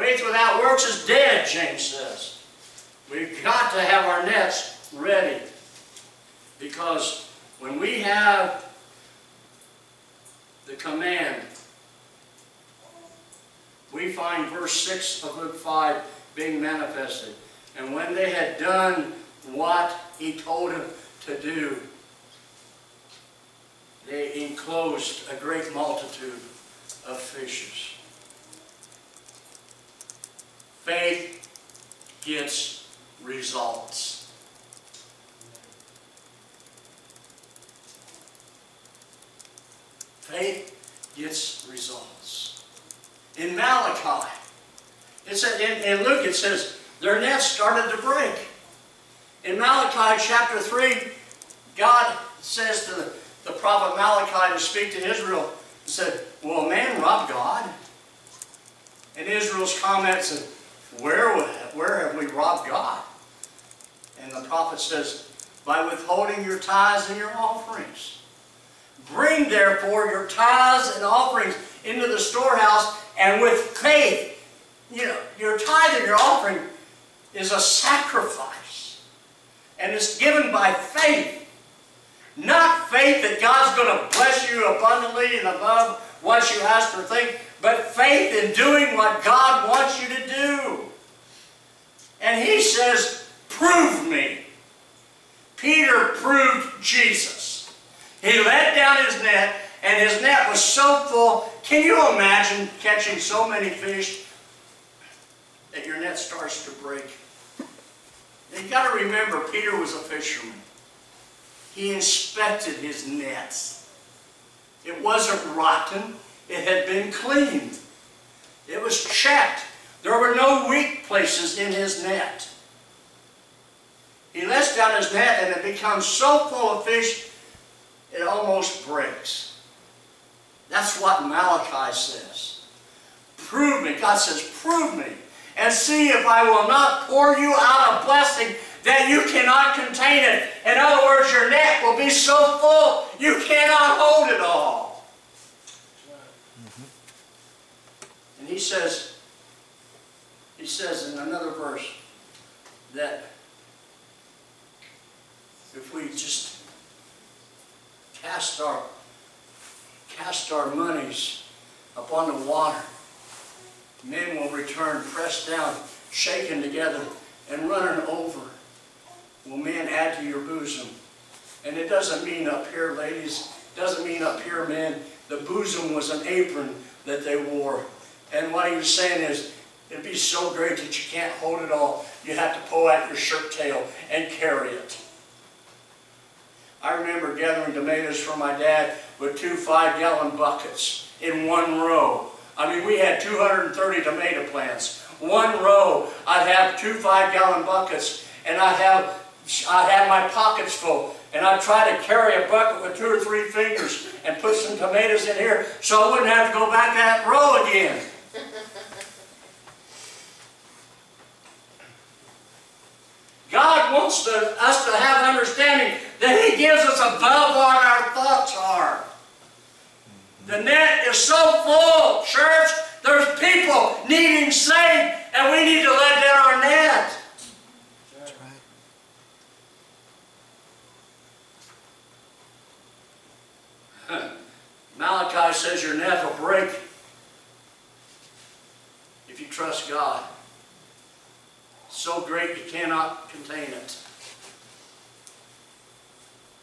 Faith without works is dead, James says. We've got to have our nets ready. Because when we have the command, we find verse 6 of Luke 5 being manifested. And when they had done what he told them to do, they enclosed a great multitude of fishes. Faith gets results. Faith gets results. In Malachi, it said, in Luke it says, their nets started to break. In Malachi chapter 3, God says to the prophet Malachi to speak to Israel, he said, will a man rob God? And Israel's comment said, where have we robbed God? And the prophet says, by withholding your tithes and your offerings. Bring therefore your tithes and offerings into the storehouse, and with faith, your tithe and your offering is a sacrifice. And it's given by faith. Not faith that God's going to bless you abundantly and above what you ask or think, but faith in doing what God wants you to do. And he says, prove me. Peter proved Jesus. He let down his net, and his net was so full. Can you imagine catching so many fish that your net starts to break? You've got to remember, Peter was a fisherman. He inspected his nets. It wasn't rotten. It had been cleaned. It was checked. There were no weak places in his net. He lets down his net, and it becomes so full of fish, it almost breaks. That's what Malachi says. Prove me. God says, prove me. And see if I will not pour you out a blessing that you cannot contain it. In other words, your net will be so full, you cannot hold it all. And he says in another verse that if we just cast our monies upon the water, men will return pressed down, shaken together, and running over. Will men add to your bosom? And it doesn't mean up here, ladies. It doesn't mean up here, men. The bosom was an apron that they wore. And what he was saying is, it'd be so great that you can't hold it all. You have to pull out your shirt tail and carry it. I remember gathering tomatoes for my dad with 2 5-gallon buckets in one row. I mean, we had 230 tomato plants. One row, I'd have 2 5-gallon buckets, and I'd have my pockets full. And I'd try to carry a bucket with 2 or 3 fingers and put some tomatoes in here so I wouldn't have to go back to that row again. God wants us to have understanding that He gives us above what our thoughts are. The net is so full, church. There's people needing saved, and we need to let down our net. That's right. Malachi says your net will break if you trust God. So great you cannot contain it.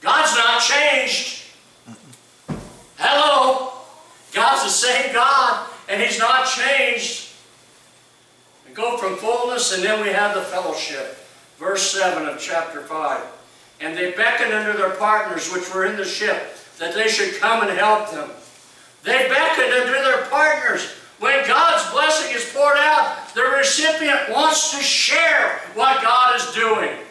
God's not changed. Hello. God's the same God, and He's not changed. We go from fullness, and then we have the fellowship. Verse 7 of chapter 5. And they beckoned unto their partners which were in the ship, that they should come and help them. They beckoned unto their partners. When God's blessing is poured out, the recipient wants to share what God is doing.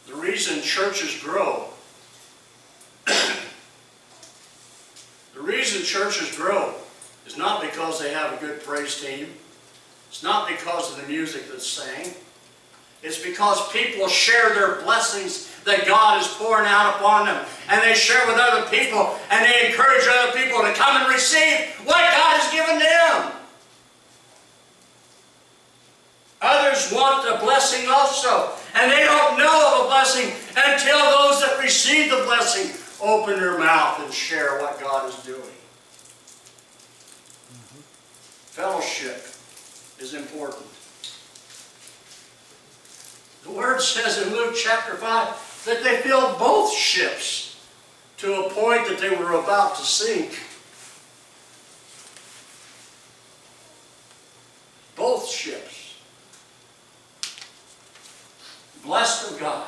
The reason churches grow, is not because they have a good praise team. It's not because of the music that's sang. It's because people share their blessings that God is pouring out upon them. And they share with other people, and they encourage other people to come and receive what God has given them. Others want the blessing also, and they don't know of a blessing until those that receive the blessing open their mouth and share what God is doing. Fellowship is important. The Word says in Luke chapter 5 that they filled both ships to a point that they were about to sink. Both ships. Blessed of God.